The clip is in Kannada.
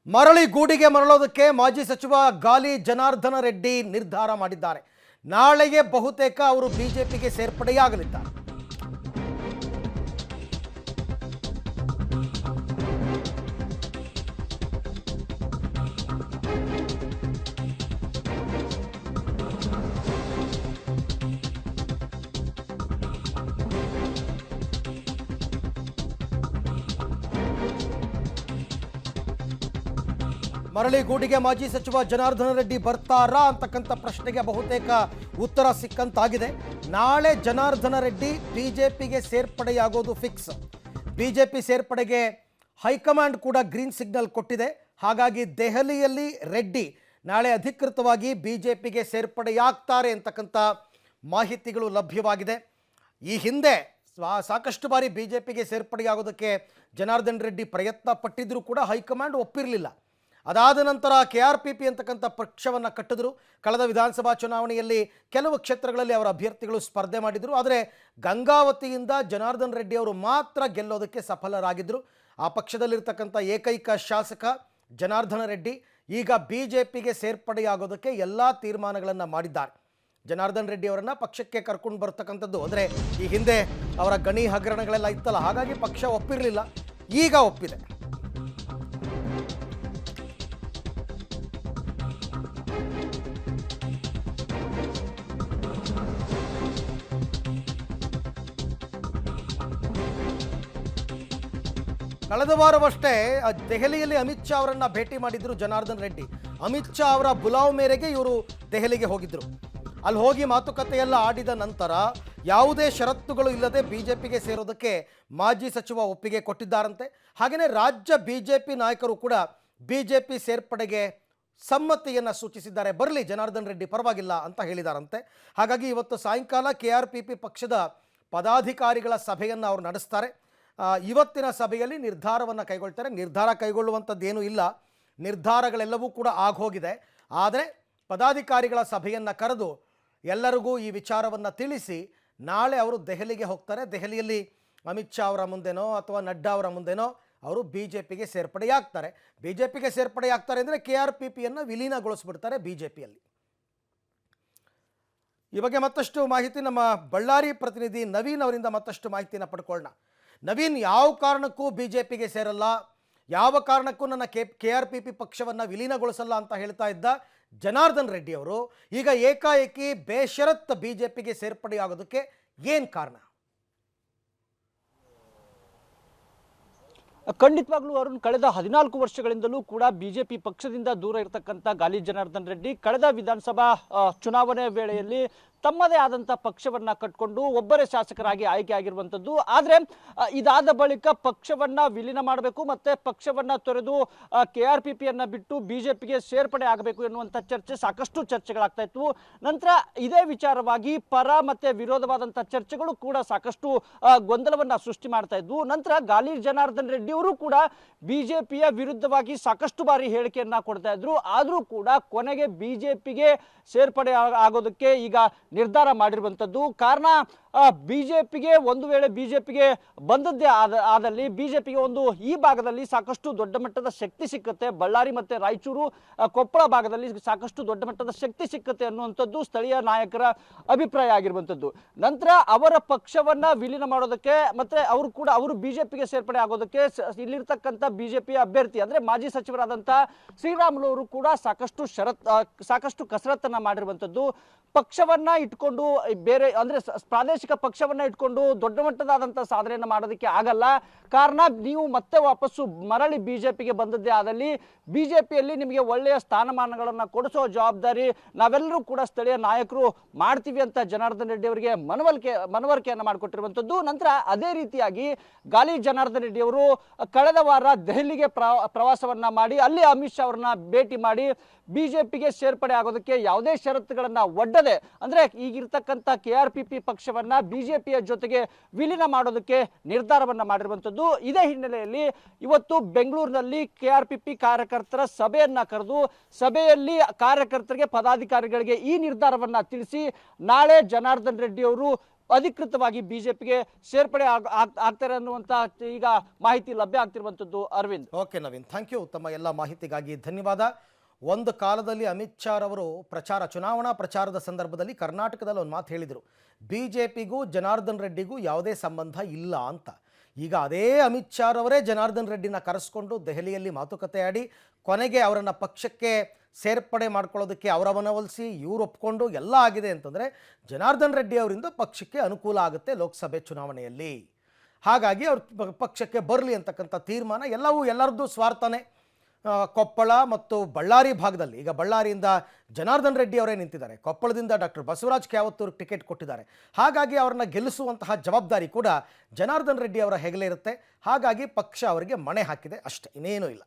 ಮರಳಿ ಗೂಡಿಗೆ ಮರಳೋದಕ್ಕೆ ಮಾಜಿ ಸಚಿವ ಗಾಲಿ ಜನಾರ್ದನ ರೆಡ್ಡಿ ನಿರ್ಧಾರ ಮಾಡಿದ್ದಾರೆ. ನಾಳೆಗೆ ಬಹುತೇಕ ಅವರು ಬಿಜೆಪಿಗೆ ಸೇರ್ಪಡೆಯಾಗಲಿದ್ದಾರೆ. ಮರಳಿ ಗೂಡಿಗೆ ಮಾಜಿ ಸಚಿವ ಜನಾರ್ದನ ರೆಡ್ಡಿ ಬರ್ತಾರಾ ಅಂತಕ್ಕಂಥ ಪ್ರಶ್ನೆಗೆ ಬಹುತೇಕ ಉತ್ತರ ಸಿಕ್ಕಂತಾಗಿದೆ. ನಾಳೆ ಜನಾರ್ದನ ರೆಡ್ಡಿ ಬಿಜೆಪಿಗೆ ಸೇರ್ಪಡೆಯಾಗೋದು ಫಿಕ್ಸ್. ಬಿಜೆಪಿ ಸೇರ್ಪಡೆಗೆ ಹೈಕಮಾಂಡ್ ಕೂಡ ಗ್ರೀನ್ ಸಿಗ್ನಲ್ ಕೊಟ್ಟಿದೆ. ಹಾಗಾಗಿ ದೆಹಲಿಯಲ್ಲಿ ರೆಡ್ಡಿ ನಾಳೆ ಅಧಿಕೃತವಾಗಿ ಬಿಜೆಪಿಗೆ ಸೇರ್ಪಡೆಯಾಗ್ತಾರೆ ಅಂತಕ್ಕಂಥ ಮಾಹಿತಿಗಳು ಲಭ್ಯವಾಗಿದೆ. ಈ ಹಿಂದೆ ಸಾಕಷ್ಟು ಬಾರಿ ಬಿಜೆಪಿಗೆ ಸೇರ್ಪಡೆಯಾಗೋದಕ್ಕೆ ಜನಾರ್ದನ ರೆಡ್ಡಿ ಪ್ರಯತ್ನ ಪಟ್ಟಿದ್ರೂ ಕೂಡ ಹೈಕಮಾಂಡ್ ಒಪ್ಪಿರಲಿಲ್ಲ. ಅದಾದ ನಂತರ KRPP ಅಂತಕ್ಕಂಥ ಪಕ್ಷವನ್ನು ಕಟ್ಟಿದ್ರು. ಕಳೆದ ವಿಧಾನಸಭಾ ಚುನಾವಣೆಯಲ್ಲಿ ಕೆಲವು ಕ್ಷೇತ್ರಗಳಲ್ಲಿ ಅವರ ಅಭ್ಯರ್ಥಿಗಳು ಸ್ಪರ್ಧೆ ಮಾಡಿದರು. ಆದರೆ ಗಂಗಾವತಿಯಿಂದ ಜನಾರ್ದನ ರೆಡ್ಡಿ ಅವರು ಮಾತ್ರ ಗೆಲ್ಲೋದಕ್ಕೆ ಸಫಲರಾಗಿದ್ದರು. ಆ ಪಕ್ಷದಲ್ಲಿರ್ತಕ್ಕಂಥ ಏಕೈಕ ಶಾಸಕ ಜನಾರ್ದನ ರೆಡ್ಡಿ ಈಗ ಬಿಜೆಪಿಗೆ ಸೇರ್ಪಡೆಯಾಗೋದಕ್ಕೆ ಎಲ್ಲ ತೀರ್ಮಾನಗಳನ್ನು ಮಾಡಿದ್ದಾರೆ. ಜನಾರ್ದನ ರೆಡ್ಡಿ ಅವರನ್ನು ಪಕ್ಷಕ್ಕೆ ಕರ್ಕೊಂಡು ಬರ್ತಕ್ಕಂಥದ್ದು ಅಂದರೆ ಈ ಹಿಂದೆ ಅವರ ಗಣಿ ಹಗರಣಗಳೆಲ್ಲ ಇತ್ತಲ್ಲ, ಹಾಗಾಗಿ ಪಕ್ಷ ಒಪ್ಪಿರಲಿಲ್ಲ, ಈಗ ಒಪ್ಪಿದೆ. ಕಳೆದ ವಾರವಷ್ಟೇ ದೆಹಲಿಯಲ್ಲಿ ಅಮಿತ್ ಶಾ ಅವರನ್ನು ಭೇಟಿ ಮಾಡಿದ್ರು ಜನಾರ್ದನ ರೆಡ್ಡಿ. ಅಮಿತ್ ಶಾ ಅವರ ಬುಲಾವ್ ಮೇರೆಗೆ ಇವರು ದೆಹಲಿಗೆ ಹೋಗಿದ್ದರು. ಅಲ್ಲಿ ಹೋಗಿ ಮಾತುಕತೆಯೆಲ್ಲ ಆಡಿದ ನಂತರ ಯಾವುದೇ ಷರತ್ತುಗಳು ಇಲ್ಲದೆ ಬಿಜೆಪಿಗೆ ಸೇರೋದಕ್ಕೆ ಮಾಜಿ ಸಚಿವ ಒಪ್ಪಿಗೆ ಕೊಟ್ಟಿದ್ದಾರಂತೆ. ಹಾಗೆಯೇ ರಾಜ್ಯ ಬಿಜೆಪಿ ನಾಯಕರು ಕೂಡ ಬಿಜೆಪಿ ಸೇರ್ಪಡೆಗೆ ಸಮ್ಮತಿಯನ್ನು ಸೂಚಿಸಿದ್ದಾರೆ. ಬರಲಿ ಜನಾರ್ದನ ರೆಡ್ಡಿ ಪರವಾಗಿಲ್ಲ ಅಂತ ಹೇಳಿದಾರಂತೆ. ಹಾಗಾಗಿ ಇವತ್ತು ಸಾಯಂಕಾಲ KRPP ಪಕ್ಷದ ಪದಾಧಿಕಾರಿಗಳ ಸಭೆಯನ್ನು ಅವರು ನಡೆಸ್ತಾರೆ. ಇವತ್ತಿನ ಸಭೆಯಲ್ಲಿ ನಿರ್ಧಾರವನ್ನು ಕೈಗೊಳ್ತಾರೆ. ನಿರ್ಧಾರ ಕೈಗೊಳ್ಳುವಂಥದ್ದೇನೂ ಇಲ್ಲ, ನಿರ್ಧಾರಗಳೆಲ್ಲವೂ ಕೂಡ ಆಗೋಗಿದೆ. ಆದರೆ ಪದಾಧಿಕಾರಿಗಳ ಸಭೆಯನ್ನು ಕರೆದು ಎಲ್ಲರಿಗೂ ಈ ವಿಚಾರವನ್ನು ತಿಳಿಸಿ ನಾಳೆ ಅವರು ದೆಹಲಿಗೆ ಹೋಗ್ತಾರೆ. ದೆಹಲಿಯಲ್ಲಿ ಅಮಿತ್ ಶಾ ಅವರ ಮುಂದೆನೋ ಅಥವಾ ನಡ್ಡಾ ಅವರ ಮುಂದೆನೋ ಅವರು ಬಿಜೆಪಿಗೆ ಸೇರ್ಪಡೆಯಾಗ್ತಾರೆ. ಬಿಜೆಪಿಗೆ ಸೇರ್ಪಡೆಯಾಗ್ತಾರೆ ಅಂದರೆ KRPPಯನ್ನು ವಿಲೀನಗೊಳಿಸ್ಬಿಡ್ತಾರೆ ಬಿಜೆಪಿಯಲ್ಲಿ. ಈ ಬಗ್ಗೆ ಮತ್ತಷ್ಟು ಮಾಹಿತಿ ನಮ್ಮ ಬಳ್ಳಾರಿ ಪ್ರತಿನಿಧಿ ನವೀನ್ ಅವರಿಂದ ಮತ್ತಷ್ಟು ಮಾಹಿತಿಯನ್ನು ಪಡ್ಕೊಳ್ಳೋಣ. ನವೀನ್, ಯಾವ ಕಾರಣಕ್ಕೂ ಬಿಜೆಪಿಗೆ ಸೇರಲ್ಲ, ಯಾವ ಕಾರಣಕ್ಕೂ ನನ್ನ KRPP ಪಕ್ಷವನ್ನು ವಿಲೀನಗೊಳಿಸಲ್ಲ ಅಂತ ಹೇಳ್ತಾ ಇದ್ದ ಜನಾರ್ದನ ರೆಡ್ಡಿ ಅವರು ಈಗ ಏಕಾಏಕಿ ಬೇಷರತ್ ಬಿಜೆಪಿಗೆ ಸೇರ್ಪಡೆಯಾಗೋದಕ್ಕೆ ಏನು ಕಾರಣ? ಖಂಡಿತವಾಗ್ಲೂ ಅರುಣ್, ಕಳೆದ 14 ವರ್ಷಗಳಿಂದಲೂ ಕೂಡ ಬಿಜೆಪಿ ಪಕ್ಷದಿಂದ ದೂರ ಇರತಕ್ಕಂಥ ಗಾಲಿ ಜನಾರ್ದನ ರೆಡ್ಡಿ ಕಳೆದ ವಿಧಾನಸಭಾ ಚುನಾವಣೆ ವೇಳೆಯಲ್ಲಿ ತಮ್ಮದೇ ಆದಂಥ ಪಕ್ಷವನ್ನ ಕಟ್ಕೊಂಡು ಒಬ್ಬರೇ ಶಾಸಕರಾಗಿ ಆಯ್ಕೆ ಆಗಿರುವಂಥದ್ದು. ಆದರೆ ಇದಾದ ಬಳಿಕ ಪಕ್ಷವನ್ನ ವಿಲೀನ ಮಾಡಬೇಕು ಮತ್ತೆ ಪಕ್ಷವನ್ನ ತೊರೆದು KRPPಯನ್ನು ಬಿಟ್ಟು ಬಿಜೆಪಿಗೆ ಸೇರ್ಪಡೆ ಆಗಬೇಕು ಎನ್ನುವಂಥ ಸಾಕಷ್ಟು ಚರ್ಚೆಗಳಾಗ್ತಾ ಇತ್ತು. ನಂತರ ಇದೇ ವಿಚಾರವಾಗಿ ಪರ ಮತ್ತೆ ವಿರೋಧವಾದಂಥ ಚರ್ಚೆಗಳು ಕೂಡ ಸಾಕಷ್ಟು ಗೊಂದಲವನ್ನ ಸೃಷ್ಟಿ ಮಾಡ್ತಾ ಇದ್ವು. ನಂತರ ಗಾಲಿ ಜನಾರ್ದನ ರೆಡ್ಡಿ ಅವರು ಕೂಡ ಬಿಜೆಪಿಯ ವಿರುದ್ಧವಾಗಿ ಸಾಕಷ್ಟು ಬಾರಿ ಹೇಳಿಕೆಯನ್ನ ಕೊಡ್ತಾ ಇದ್ರು. ಆದರೂ ಕೂಡ ಕೊನೆಗೆ ಬಿಜೆಪಿಗೆ ಸೇರ್ಪಡೆ ಆಗೋದಕ್ಕೆ ಈಗ ನಿರ್ಧಾರ ಮಾಡಿರುವಂಥದ್ದು. ಕಾರಣ ಬಿಜೆಪಿಗೆ ಒಂದು ವೇಳೆ ಬಿಜೆಪಿಗೆ ಬಂದದ್ದೇ ಆದಲ್ಲಿ ಬಿಜೆಪಿಗೆ ಈ ಭಾಗದಲ್ಲಿ ಸಾಕಷ್ಟು ದೊಡ್ಡ ಮಟ್ಟದ ಶಕ್ತಿ ಸಿಕ್ಕತ್ತೆ. ಬಳ್ಳಾರಿ ಮತ್ತೆ ರಾಯಚೂರು, ಕೊಪ್ಪಳ ಭಾಗದಲ್ಲಿ ಸಾಕಷ್ಟು ದೊಡ್ಡ ಮಟ್ಟದ ಶಕ್ತಿ ಸಿಕ್ಕತ್ತೆ ಅನ್ನುವಂಥದ್ದು ಸ್ಥಳೀಯ ನಾಯಕರ ಅಭಿಪ್ರಾಯ ಆಗಿರುವಂಥದ್ದು. ನಂತರ ಅವರ ಪಕ್ಷವನ್ನ ವಿಲೀನ ಮಾಡೋದಕ್ಕೆ ಮತ್ತೆ ಅವರು ಬಿಜೆಪಿಗೆ ಸೇರ್ಪಡೆ ಆಗೋದಕ್ಕೆ ಇಲ್ಲಿರ್ತಕ್ಕಂಥ ಬಿಜೆಪಿಯ ಅಭ್ಯರ್ಥಿ ಅಂದ್ರೆ ಮಾಜಿ ಸಚಿವರಾದಂಥ ಶ್ರೀರಾಮುಲು ಅವರು ಕೂಡ ಸಾಕಷ್ಟು ಕಸರತ್ತನ್ನ ಮಾಡಿರುವಂಥದ್ದು. ಪಕ್ಷವನ್ನ ಇಟ್ಕೊಂಡು ಬೇರೆ ಅಂದ್ರೆ ಪ್ರಾದೇಶಿಕ ಪಕ್ಷವನ್ನ ಇಟ್ಕೊಂಡು ದೊಡ್ಡ ಮಟ್ಟದಾದಂಥ ಸಾಧನೆಯನ್ನು ಮಾಡೋದಕ್ಕೆ ಆಗಲ್ಲ. ಕಾರಣ ನೀವು ಮತ್ತೆ ವಾಪಸ್ಸು ಮರಳಿ ಬಿಜೆಪಿಗೆ ಬಂದದ್ದೇ ಆದಲ್ಲಿ ಬಿಜೆಪಿಯಲ್ಲಿ ನಿಮಗೆ ಒಳ್ಳೆಯ ಸ್ಥಾನಮಾನಗಳನ್ನು ಕೊಡಿಸೋ ಜವಾಬ್ದಾರಿ ನಾವೆಲ್ಲರೂ ಕೂಡ ಸ್ಥಳೀಯ ನಾಯಕರು ಮಾಡ್ತೀವಿ ಅಂತ ಜನಾರ್ದನ ರೆಡ್ಡಿ ಅವರಿಗೆ ಮನವರಿಕೆಯನ್ನು ಮಾಡಿಕೊಟ್ಟಿರುವಂಥದ್ದು. ನಂತರ ಅದೇ ರೀತಿಯಾಗಿ ಗಾಲಿ ಜನಾರ್ದನ ರೆಡ್ಡಿ ಅವರು ಕಳೆದ ವಾರ ದೆಹಲಿಗೆ ಪ್ರವಾಸವನ್ನ ಮಾಡಿ ಅಲ್ಲಿ ಅಮಿತ್ ಶಾ ಅವರನ್ನ ಭೇಟಿ ಮಾಡಿ ಬಿಜೆಪಿಗೆ ಸೇರ್ಪಡೆ ಆಗೋದಕ್ಕೆ ಯಾವುದೇ ಷರತ್ತುಗಳನ್ನ ಒಡ್ಡದೆ ಅಂದ್ರೆ ಈಗಿರ್ತಕ್ಕಂಥ KRPP ಪಕ್ಷವನ್ನ ಬಿಜೆಪಿಯ ಜೊತೆಗೆ ವಿಲೀನ ಮಾಡೋದಕ್ಕೆ ನಿರ್ಧಾರವನ್ನ ಮಾಡಿರುವಂಥದ್ದು. ಇದೇ ಹಿನ್ನೆಲೆಯಲ್ಲಿ ಇವತ್ತು ಬೆಂಗಳೂರಿನಲ್ಲಿ KRPP ಕಾರ್ಯಕರ್ತರ ಸಭೆಯನ್ನ ಕರೆದು ಸಭೆಯಲ್ಲಿ ಕಾರ್ಯಕರ್ತರಿಗೆ ಪದಾಧಿಕಾರಿಗಳಿಗೆ ಈ ನಿರ್ಧಾರವನ್ನ ತಿಳಿಸಿ ನಾಳೆ ಜನಾರ್ದನ ರೆಡ್ಡಿ ಅವರು ಅಧಿಕೃತವಾಗಿ ಬಿಜೆಪಿಗೆ ಸೇರ್ಪಡೆ ಆಗ್ತಾರೆ ಅನ್ನುವಂತ ಈಗ ಮಾಹಿತಿ ಲಭ್ಯ ಆಗ್ತಿರುವಂತದ್ದು. Arvind. Okay Naveen, thank you. ತಮ್ಮ ಎಲ್ಲ ಮಾಹಿತಿಗಾಗಿ ಧನ್ಯವಾದ. ಒಂದು ಕಾಲದಲ್ಲಿ ಅಮಿತ್ ಶಾ ಅವರು ಚುನಾವಣಾ ಪ್ರಚಾರದ ಸಂದರ್ಭದಲ್ಲಿ ಕರ್ನಾಟಕದಲ್ಲಿ ಒಂದು ಮಾತು ಹೇಳಿದರು, ಬಿಜೆಪಿಗೂ ಜನಾರ್ದನ್ ರೆಡ್ಡಿಗೂ ಯಾವುದೇ ಸಂಬಂಧ ಇಲ್ಲ ಅಂತ. ಈಗ ಅದೇ ಅಮಿತ್ ಶಾ ಅವರೇ ಜನಾರ್ದನ್ ರೆಡ್ಡಿನ ಕರೆಸ್ಕೊಂಡು ದೆಹಲಿಯಲ್ಲಿ ಮಾತುಕತೆ ಆಡಿ ಕೊನೆಗೆ ಅವರನ್ನು ಪಕ್ಷಕ್ಕೆ ಸೇರ್ಪಡೆ ಮಾಡ್ಕೊಳ್ಳೋದಕ್ಕೆ ಅವರ ಮನವೊಲಿಸಿ ಇವರು ಒಪ್ಕೊಂಡು ಎಲ್ಲ ಆಗಿದೆ ಅಂತಂದರೆ ಜನಾರ್ದನ್ ರೆಡ್ಡಿ ಅವರಿಂದ ಪಕ್ಷಕ್ಕೆ ಅನುಕೂಲ ಆಗುತ್ತೆ ಲೋಕಸಭೆ ಚುನಾವಣೆಯಲ್ಲಿ. ಹಾಗಾಗಿ ಅವ್ರ ಪಕ್ಷಕ್ಕೆ ಬರಲಿ ಅಂತಕ್ಕಂಥ ತೀರ್ಮಾನ ಎಲ್ಲರದ್ದು ಸ್ವಾರ್ಥನೇ. ಕೊಪ್ಪಳ ಮತ್ತು ಬಳ್ಳಾರಿ ಭಾಗದಲ್ಲಿ ಈಗ ಬಳ್ಳಾರಿಯಿಂದ ಜನಾರ್ದನ್ ರೆಡ್ಡಿ ಅವರೇ ನಿಂತಿದ್ದಾರೆ, ಕೊಪ್ಪಳದಿಂದ ಡಾಕ್ಟರ್ ಬಸವರಾಜ್ ಕ್ಯಾವತ್ತೂರು ಟಿಕೆಟ್ ಕೊಟ್ಟಿದ್ದಾರೆ. ಹಾಗಾಗಿ ಅವರನ್ನು ಗೆಲ್ಲಿಸುವಂತಹ ಜವಾಬ್ದಾರಿ ಕೂಡ ಜನಾರ್ದನ್ ರೆಡ್ಡಿ ಅವರ ಹೆಗಲೇ ಇರುತ್ತೆ. ಹಾಗಾಗಿ ಪಕ್ಷ ಅವರಿಗೆ ಮಣೆ ಹಾಕಿದೆ ಅಷ್ಟೇ, ಇನ್ನೇನೂ ಇಲ್ಲ.